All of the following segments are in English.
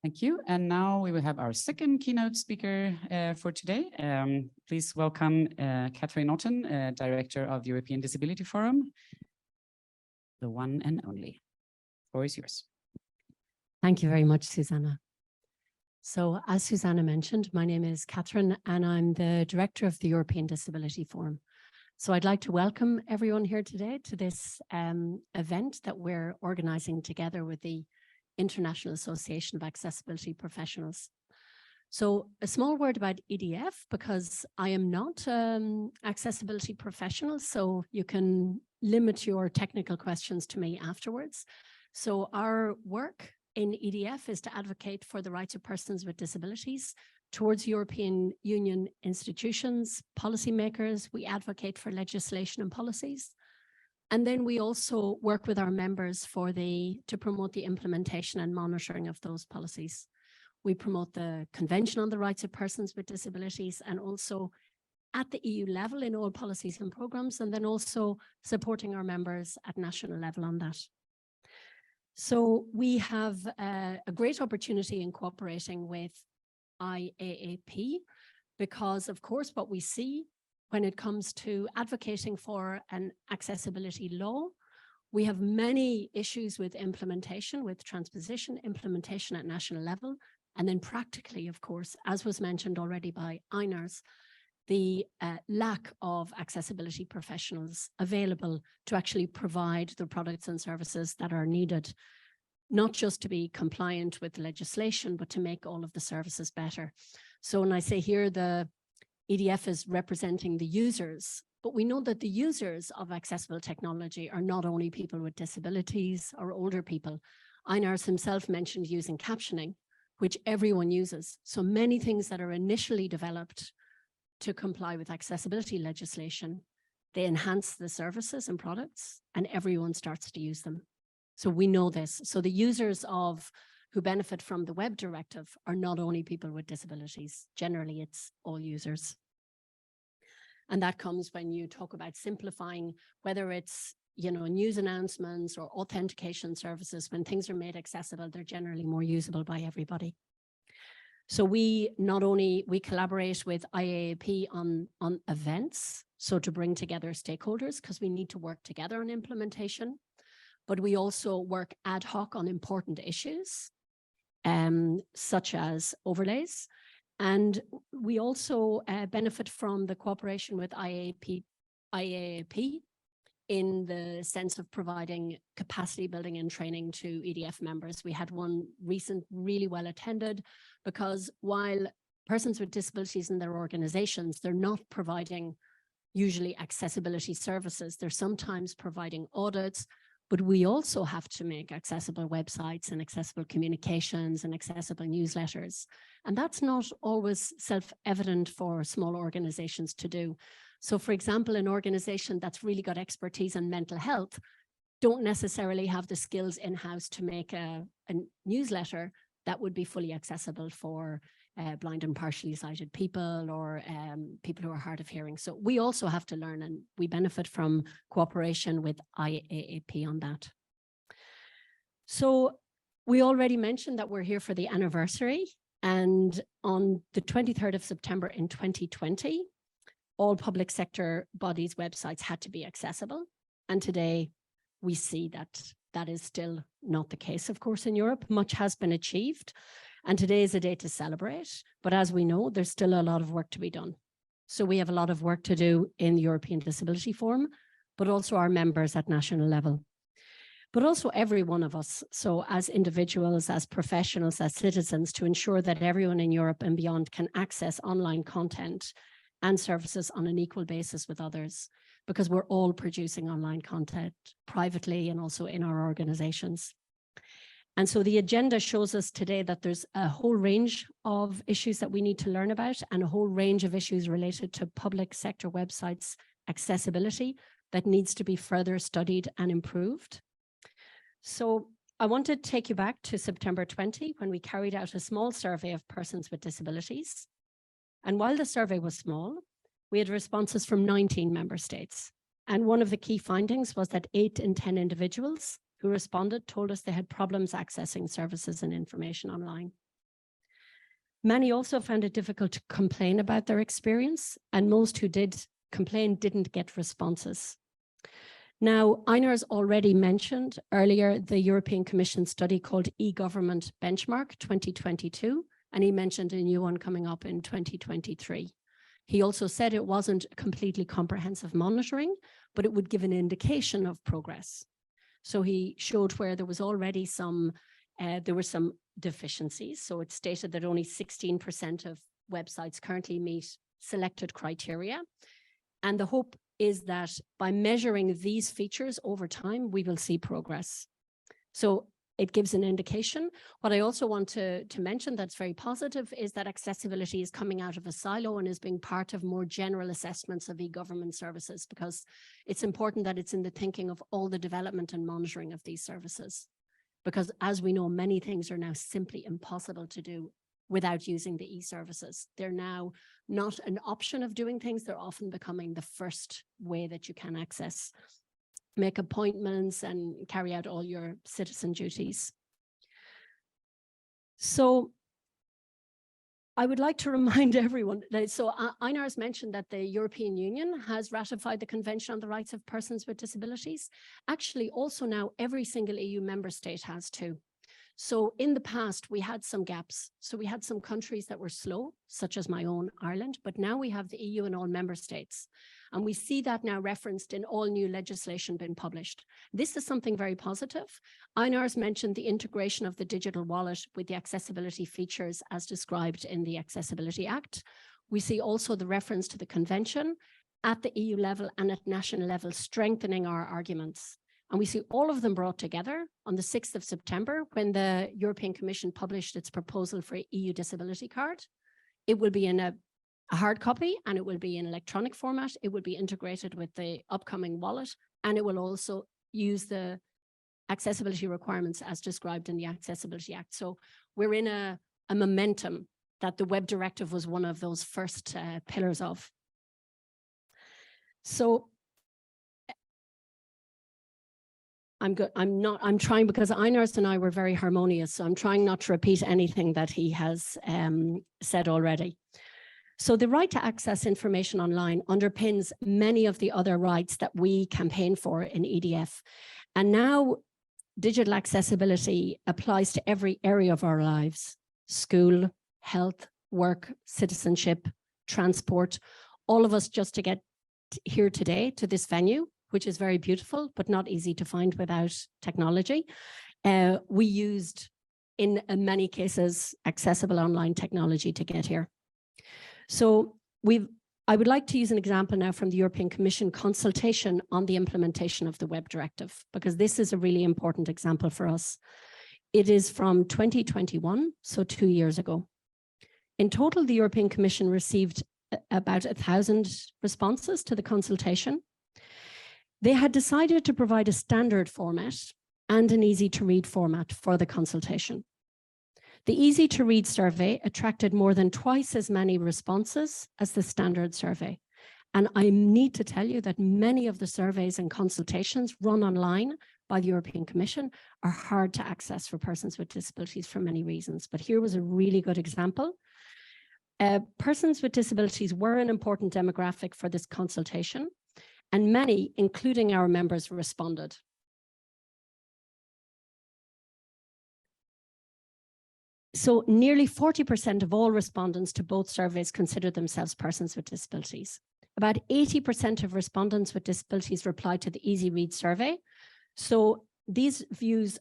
Thank you. And now we will have our second keynote speaker for today. Please welcome Catherine Naughton, Director of the European Disability Forum, the one and only. The floor is yours. Thank you very much, Susanna. So as Susanna mentioned, my name is Catherine and I'm the Director of the European Disability Forum. So I'd like to welcome everyone here today to this event that we're organizing together with the International Association of Accessibility Professionals. So a small word about EDF, because I am not accessibility professional, so you can limit your technical questions to me afterwards. So our work in EDF is to advocate for the rights of persons with disabilities towards European Union institutions, policymakers. We advocate for legislation and policies. And then we also work with our members to promote the implementation and monitoring of those policies. We promote the Convention on the Rights of Persons with Disabilities and also at the EU level in all policies and programs, and then also supporting our members at national level on that. So we have a great opportunity in cooperating with IAAP because, of course, what we see when it comes to advocating for an accessibility law, we have many issues with implementation, with transposition, implementation at national level, and then practically, of course, as was mentioned already by Einars, the lack of accessibility professionals available to actually provide the products and services that are needed, not just to be compliant with the legislation, but to make all of the services better. So when I say here, the EDF is representing the users, but we know that the users of accessible technology are not only people with disabilities or older people. Einars himself mentioned using captioning, which everyone uses. So many things that are initially developed to comply with accessibility legislation, they enhance the services and products and everyone starts to use them. So we know this. So the users who benefit from the Web Directive are not only people with disabilities. Generally, it's all users. And that comes when you talk about simplifying, whether it's, news announcements or authentication services. When things are made accessible, they're generally more usable by everybody. So we collaborate with IAAP on events, so to bring together stakeholders, because we need to work together on implementation. But we also work ad hoc on important issues, such as overlays. And we also benefit from the cooperation with IAAP in the sense of providing capacity building and training to EDF members. We had one recent, really well attended, because while persons with disabilities in their organizations, they're not providing usually accessibility services. They're sometimes providing audits, but we also have to make accessible websites and accessible communications and accessible newsletters. And that's not always self-evident for small organizations to do. So for example, an organization that's really got expertise in mental health don't necessarily have the skills in-house to make a newsletter that would be fully accessible for blind and partially sighted people or people who are hard of hearing. So we also have to learn, and we benefit from cooperation with IAAP on that. So we already mentioned that we're here for the anniversary, and on the 23rd of September in 2020, all public sector bodies' websites had to be accessible. And today we see that that is still not the case, of course, in Europe. Much has been achieved. And today is a day to celebrate. But as we know, there's still a lot of work to be done. So we have a lot of work to do in the European Disability Forum, but also our members at national level. But also every one of us. So as individuals, as professionals, as citizens, to ensure that everyone in Europe and beyond can access online content and services on an equal basis with others, because we're all producing online content privately and also in our organizations. And so the agenda shows us today that there's a whole range of issues that we need to learn about and a whole range of issues related to public sector websites accessibility that needs to be further studied and improved. So I want to take you back to September 20, when we carried out a small survey of persons with disabilities. And while the survey was small, we had responses from 19 member states. And one of the key findings was that 8 in 10 individuals who responded told us they had problems accessing services and information online. Many also found it difficult to complain about their experience, and most who did complain didn't get responses. Now, Einar's already mentioned earlier the European Commission study called E-Government Benchmark 2022, and he mentioned a new one coming up in 2023. He also said it wasn't completely comprehensive monitoring, but it would give an indication of progress. So he showed where there was already some deficiencies. So it stated that only 16% of websites currently meet selected criteria. And the hope is that by measuring these features over time, we will see progress. So it gives an indication. What I also want to mention that's very positive is that accessibility is coming out of a silo and is being part of more general assessments of e-government services, because it's important that it's in the thinking of all the development and monitoring of these services. Because as we know, many things are now simply impossible to do without using the e-services. They're now not an option of doing things. They're often becoming the first way that you can access, make appointments and carry out all your citizen duties. So I would like to remind everyone that, so Einar has mentioned that the European Union has ratified the Convention on the Rights of Persons with Disabilities. Actually, also now every single EU member state has too. So in the past, we had some gaps. So we had some countries that were slow, such as my own Ireland, but now we have the EU and all member states. And we see that now referenced in all new legislation being published. This is something very positive. Einar's mentioned the integration of the digital wallet with the accessibility features as described in the Accessibility Act. We see also the reference to the convention at the EU level and at national level, strengthening our arguments. And we see all of them brought together on the 6th of September when the European Commission published its proposal for an EU disability card. It will be in a hard copy and it will be in electronic format. It will be integrated with the upcoming wallet, and it will also use the accessibility requirements as described in the Accessibility Act. So we're in a momentum that the Web Directive was one of those first pillars of. So I'm trying, because Einars and I were very harmonious, so I'm trying not to repeat anything that he has said already. So the right to access information online underpins many of the other rights that we campaign for in EDF. And now digital accessibility applies to every area of our lives: school, health, work, citizenship, transport. All of us, just to get here today to this venue, which is very beautiful, but not easy to find without technology. We used, in many cases, accessible online technology to get here. So I would like to use an example now from the European Commission consultation on the implementation of the Web Directive, because this is a really important example for us. It is from 2021, so 2 years ago. In total, the European Commission received about 1,000 responses to the consultation. They had decided to provide a standard format and an easy-to-read format for the consultation. The easy-to-read survey attracted more than twice as many responses as the standard survey. And I need to tell you that many of the surveys and consultations run online by the European Commission are hard to access for persons with disabilities for many reasons. But here was a really good example. Persons with disabilities were an important demographic for this consultation, and many, including our members, responded. So nearly 40% of all respondents to both surveys considered themselves persons with disabilities. About 80% of respondents with disabilities replied to the Easy Read survey. So these views,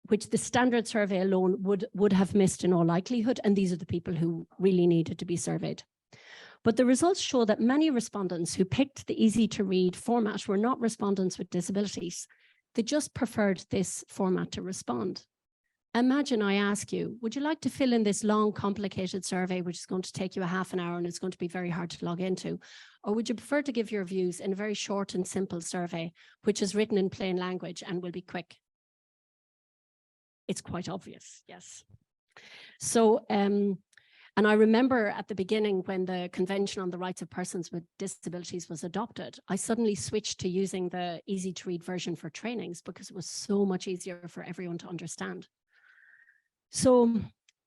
which the standard survey alone would have missed in all likelihood, and these are the people who really needed to be surveyed. But the results show that many respondents who picked the easy to read format were not respondents with disabilities. They just preferred this format to respond. Imagine I ask you, would you like to fill in this long, complicated survey, which is going to take you a half an hour and it's going to be very hard to log into? Or would you prefer to give your views in a very short and simple survey, which is written in plain language and will be quick? It's quite obvious, yes. So, and I remember at the beginning when the Convention on the Rights of Persons with Disabilities was adopted, I suddenly switched to using the easy to read version for trainings because it was so much easier for everyone to understand. So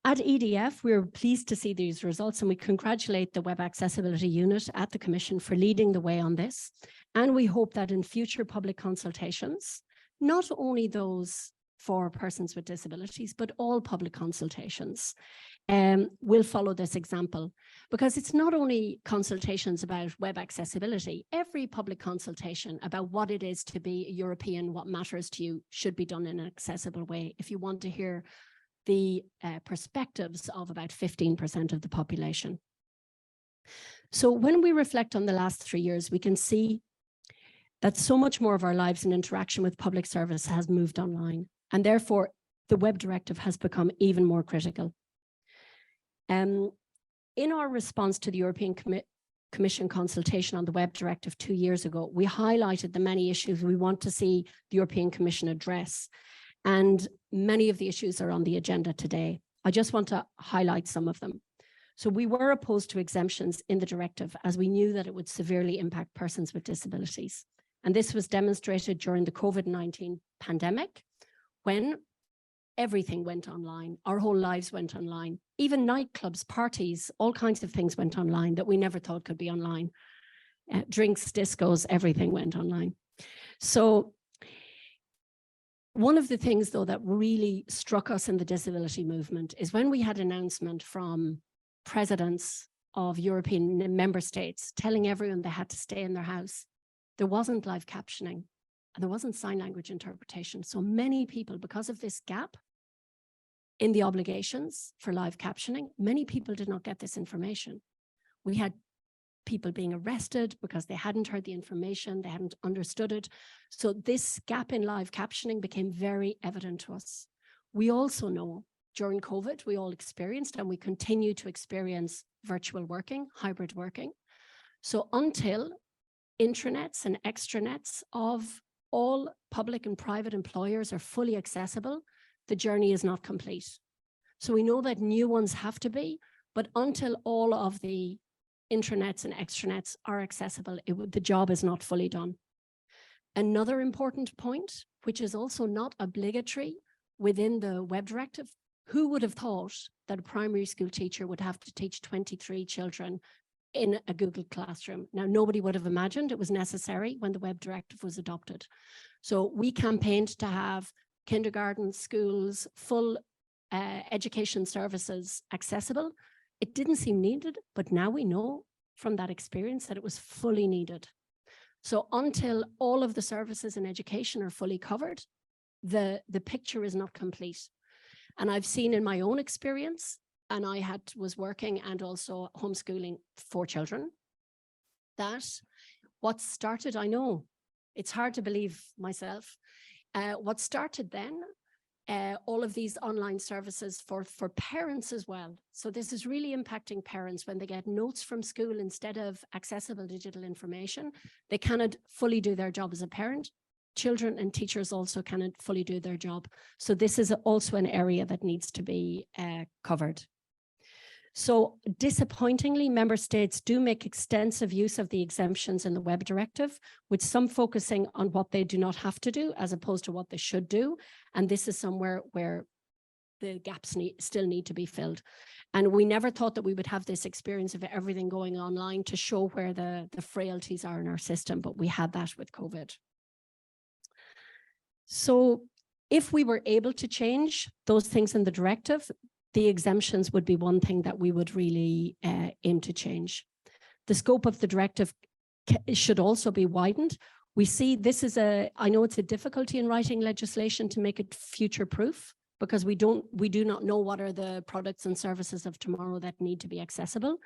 At EDF, we're pleased to see these results, and we congratulate the Web Accessibility Unit at the Commission for leading the way on this. And we hope that in future public consultations, not only those for persons with disabilities, but all public consultations will follow this example, because it's not only consultations about web accessibility. Every public consultation about what it is to be a European, what matters to you, should be done in an accessible way if you want to hear the perspectives of about 15% of the population. So when we reflect on the last 3 years, we can see that so much more of our lives and interaction with public service has moved online, and therefore the Web Directive has become even more critical. In our response to the European Commission consultation on the Web Directive 2 years ago, we highlighted the many issues we want to see the European Commission address, and many of the issues are on the agenda today. I just want to highlight some of them. So we were opposed to exemptions in the directive, as we knew that it would severely impact persons with disabilities. And this was demonstrated during the COVID-19 pandemic, when everything went online. Our whole lives went online. Even nightclubs, parties, all kinds of things went online that we never thought could be online. Drinks, discos, everything went online. So one of the things, though, that really struck us in the disability movement is when we had an announcement from presidents of European member states telling everyone they had to stay in their house. There wasn't live captioning and there wasn't sign language interpretation. So many people, because of this gap in the obligations for live captioning, many people did not get this information. We had people being arrested because they hadn't heard the information, they hadn't understood it. So this gap in live captioning became very evident to us. We also know during COVID, we all experienced and we continue to experience virtual working, hybrid working. So until intranets and extranets of all public and private employers are fully accessible, the journey is not complete. So we know that new ones have to be, but until all of the intranets and extranets are accessible, the job is not fully done. Another important point, which is also not obligatory within the Web Directive, who would have thought that a primary school teacher would have to teach 23 children in a Google Classroom? Now, nobody would have imagined it was necessary when the Web Directive was adopted. So we campaigned to have kindergarten, schools, full education services accessible. It didn't seem needed, but now we know from that experience that it was fully needed. So until all of the services in education are fully covered, the picture is not complete. And I've seen in my own experience, and I was working and also homeschooling 4 children, that what started, I know, it's hard to believe myself, what started then, all of these online services for parents as well. So this is really impacting parents when they get notes from school instead of accessible digital information. They cannot fully do their job as a parent. Children and teachers also cannot fully do their job. So this is also an area that needs to be covered. So disappointingly, member states do make extensive use of the exemptions in the Web Directive, with some focusing on what they do not have to do as opposed to what they should do. And this is somewhere where the gaps still need to be filled. And we never thought that we would have this experience of everything going online to show where the frailties are in our system, but we had that with COVID. So if we were able to change those things in the directive, the exemptions would be one thing that we would really aim to change. The scope of the directive should also be widened. We see this is I know it's a difficulty in writing legislation to make it future-proof, because we do not know what are the products and services of tomorrow that need to be accessible.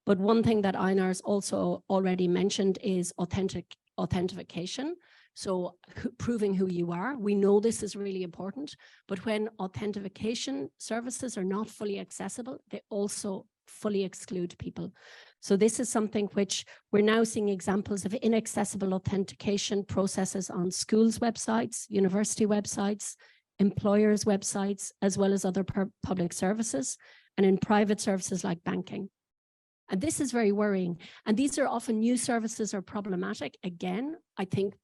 But one thing that Einar's also already mentioned is authentication. So proving who you are. We know this is really important, but when authentication services are not fully accessible, they also fully exclude people. So this is something which we're now seeing examples of inaccessible authentication processes on schools' websites, university websites, employers' websites, as well as other public services, and in private services like banking. And this is very worrying. And these are often new services or problematic. Again, I think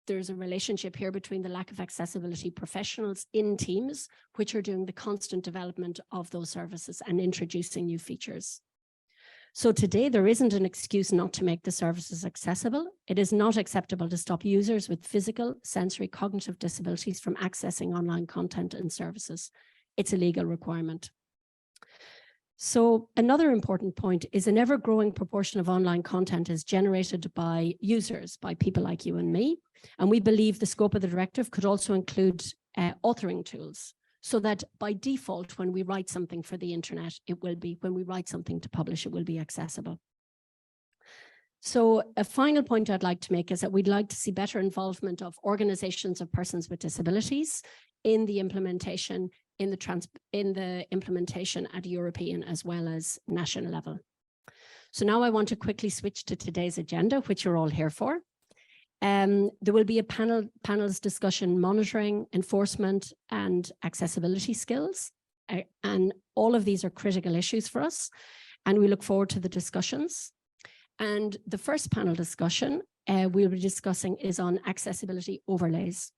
there's a relationship here between the lack of accessibility professionals in teams, which are doing the constant development of those services and introducing new features. So today, there isn't an excuse not to make the services accessible. It is not acceptable to stop users with physical, sensory, cognitive disabilities from accessing online content and services. It's a legal requirement. So another important point is an ever-growing proportion of online content is generated by users, by people like you and me. And we believe the scope of the directive could also include authoring tools, so that by default, when we write something for the internet, it will be, when we write something to publish, it will be accessible. So a final point I'd like to make is that we'd like to see better involvement of organizations of persons with disabilities in the implementation, in the implementation at European as well as national level. So now I want to quickly switch to today's agenda, which you're all here for. There will be a panel's discussion, monitoring, enforcement, and accessibility skills. And all of these are critical issues for us. And we look forward to the discussions. And the first panel discussion we'll be discussing is on accessibility overlays.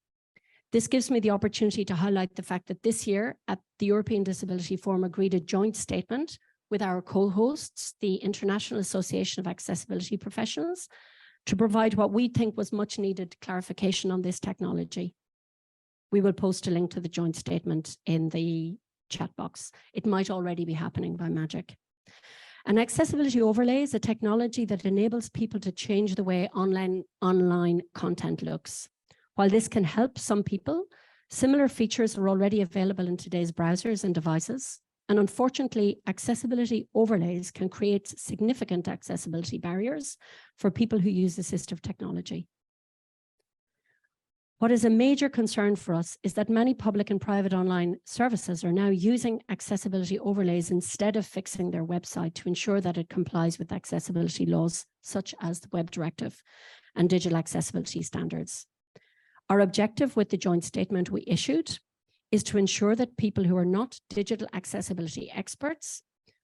This gives me the opportunity to highlight the fact that this year at the European Disability Forum agreed a joint statement with our co-hosts, the International Association of Accessibility Professionals, to provide what we think was much needed clarification on this technology. We will post a link to the joint statement in the chat box. It might already be happening by magic. An accessibility overlay is a technology that enables people to change the way online content looks. While this can help some people, similar features are already available in today's browsers and devices. And unfortunately, accessibility overlays can create significant accessibility barriers for people who use assistive technology. What is a major concern for us is that many public and private online services are now using accessibility overlays instead of fixing their website to ensure that it complies with accessibility laws, such as the Web Directive and digital accessibility standards. Our objective with the joint statement we issued is to ensure that people who are not digital accessibility experts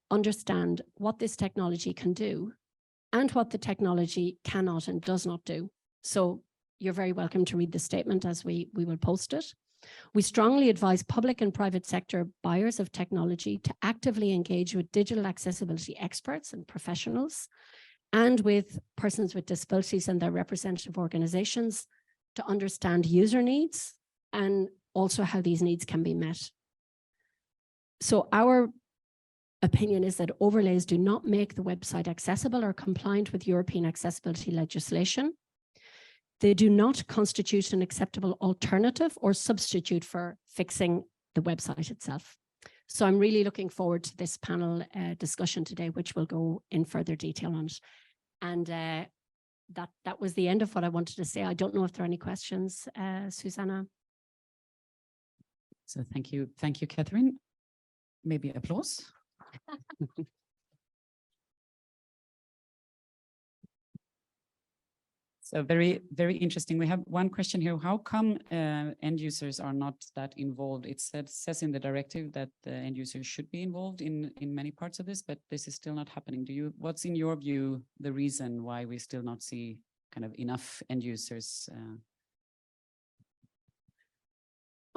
understand what this technology can do and what the technology cannot and does not do. So you're very welcome to read the statement as we will post it. We strongly advise public and private sector buyers of technology to actively engage with digital accessibility experts and professionals and with persons with disabilities and their representative organizations to understand user needs and also how these needs can be met. So our opinion is that overlays do not make the website accessible or compliant with European accessibility legislation. They do not constitute an acceptable alternative or substitute for fixing the website itself. So I'm really looking forward to this panel discussion today, which will go in further detail on it. And that was the end of what I wanted to say. I don't know if there are any questions, Susanna. So thank you, Catherine. Maybe applause. So very, very interesting. We have one question here. How come end users are not that involved? It says in the directive that the end users should be involved in many parts of this, but this is still not happening. What's in your view the reason why we still not see kind of enough end users?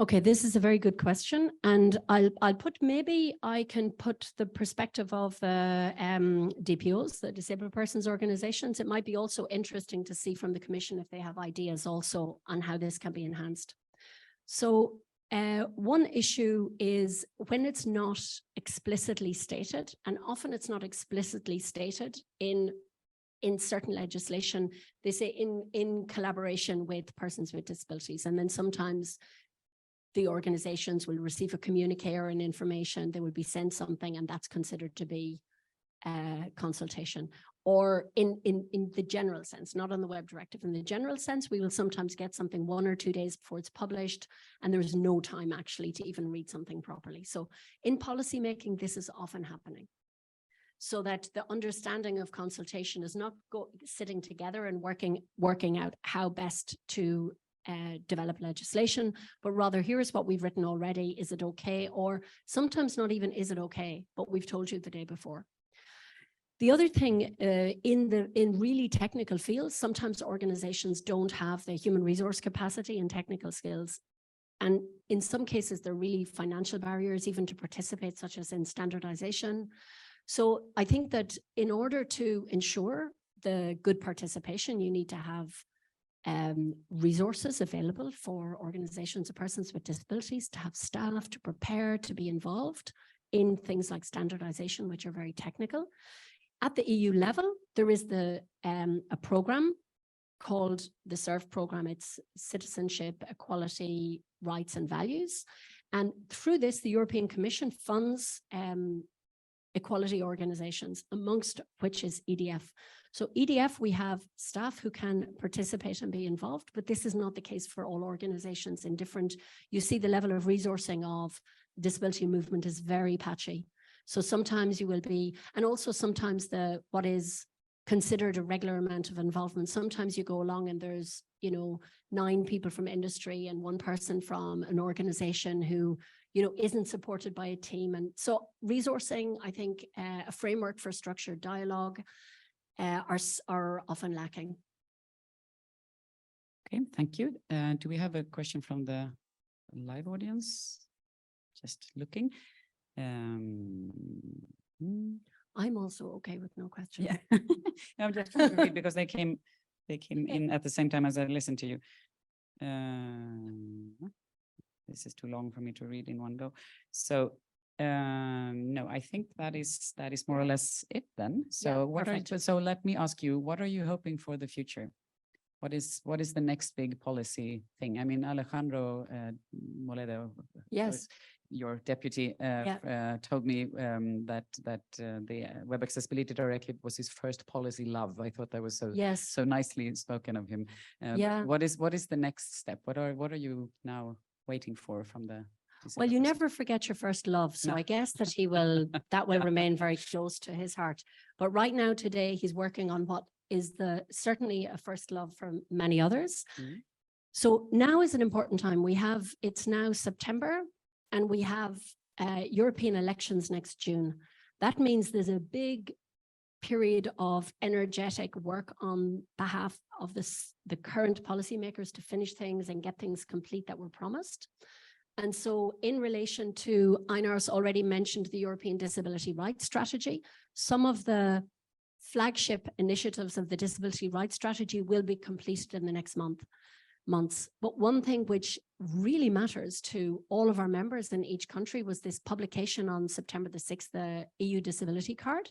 Okay, this is a very good question, and maybe I can put the perspective of the DPOs, the disabled persons organizations. It might be also interesting to see from the Commission if they have ideas also on how this can be enhanced. So one issue is when it's not explicitly stated, and often it's not explicitly stated in certain legislation, they say in collaboration with persons with disabilities, and then sometimes the organizations will receive a communique or an information, they will be sent something, and that's considered to be consultation. Or in the general sense, not on the Web Directive, in the general sense, we will sometimes get something 1 or 2 days before it's published, and there is no time actually to even read something properly. So in policy making, this is often happening. So that the understanding of consultation is not sitting together and working out how best to develop legislation, but rather here is what we've written already. Is it okay? Or sometimes not even is it okay, but we've told you the day before. The other thing in really technical fields, sometimes organizations don't have the human resource capacity and technical skills. And in some cases, there are really financial barriers even to participate, such as in standardization. So I think that in order to ensure the good participation, you need to have resources available for organizations or persons with disabilities, to have staff to prepare, to be involved in things like standardization, which are very technical. At the EU level, there is a program called the SERVE program. It's Citizenship, Equality, Rights and Values. And through this, the European Commission funds equality organizations, amongst which is EDF. So EDF, we have staff who can participate and be involved, but this is not the case for all organizations in different, you see the level of resourcing of disability movement is very patchy. So sometimes you will be, and also sometimes what is considered a regular amount of involvement, sometimes you go along and there's, 9 people from industry and 1 person from an organization who, isn't supported by a team. And so resourcing, I think a framework for structured dialogue are often lacking. Okay, thank you. Do we have a question from the live audience? Just looking. I'm also okay with no question. Yeah, I'm just trying to read because they came in at the same time as I listened to you. This is too long for me to read in one go. So no, I think that is more or less it then. So yeah, so let me ask you, what are you hoping for the future? What is the next big policy thing? I mean, Alejandro Moledo, yes, your deputy, told me that the Web Accessibility Directive was his first policy love. I thought that was so nicely spoken of him. What is the next step? What are you now waiting for from the? Well, you never forget your first love. So I guess that that will remain very close to his heart. But right now, today, he's working on what is certainly a first love for many others. Mm-hmm. So now is an important time. It's now September and we have European elections next June. That means there's a big period of energetic work on behalf of the current policymakers to finish things and get things complete that were promised. And so in relation to, Einar's already mentioned the European Disability Rights Strategy. Some of the flagship initiatives of the Disability Rights Strategy will be completed in the next months. But one thing which really matters to all of our members in each country was this publication on September the 6th, the EU Disability Card.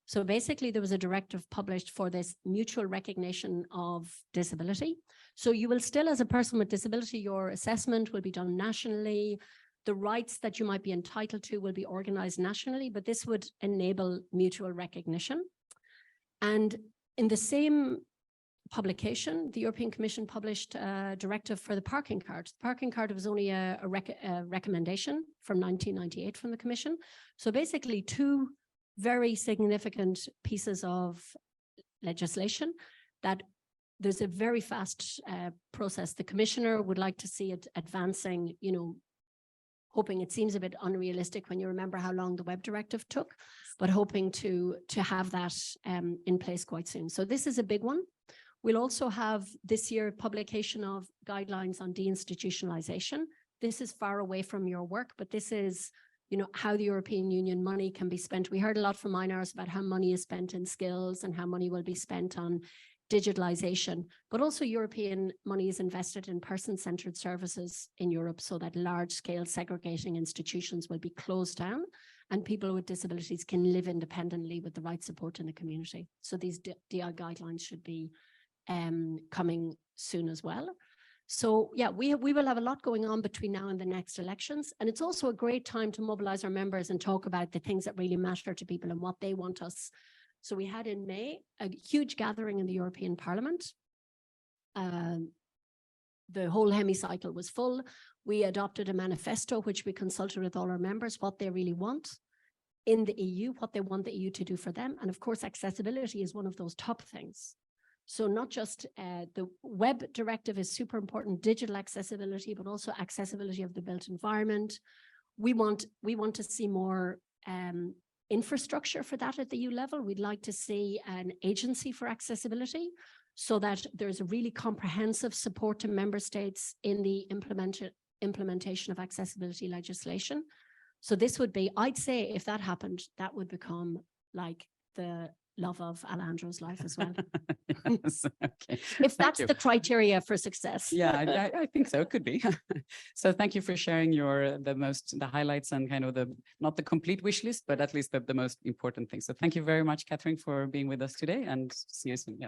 So basically there was a directive published for this mutual recognition of disability. So you will still, as a person with disability, your assessment will be done nationally. The rights that you might be entitled to will be organized nationally, but this would enable mutual recognition. And in the same publication, the European Commission published a directive for the parking card. The parking card was only a recommendation from 1998 from the Commission. So basically 2 very significant pieces of legislation that there's a very fast process. The Commissioner would like to see it advancing, hoping, it seems a bit unrealistic when you remember how long the Web Directive took, but hoping to have that in place quite soon. So this is a big one. We'll also have this year publication of guidelines on deinstitutionalization. This is far away from your work, but this is, how the European Union money can be spent. We heard a lot from Einars about how money is spent in skills and how money will be spent on digitalization, but also European money is invested in person-centered services in Europe so that large-scale segregating institutions will be closed down and people with disabilities can live independently with the right support in the community. So these DI guidelines should be coming soon as well. So yeah, we will have a lot going on between now and the next elections. And it's also a great time to mobilize our members and talk about the things that really matter to people and what they want us. So we had in May a huge gathering in the European Parliament. The whole hemicycle was full. We adopted a manifesto, which we consulted with all our members, what they really want in the EU, what they want the EU to do for them. And of course, accessibility is one of those top things. So not just the Web Directive is super important, digital accessibility, but also accessibility of the built environment. We want to see more infrastructure for that at the EU level. We'd like to see an agency for accessibility so that there's a really comprehensive support to member states in the implementation of accessibility legislation. So this would be, I'd say if that happened, that would become like the love of Alejandro's life as well. Yes, okay. If that's the criteria for success. Yeah, I think so. It could be. So thank you for sharing the highlights and kind of not the complete wish list, but at least the most important things. So thank you very much, Catherine, for being with us today, and see you soon. Yeah.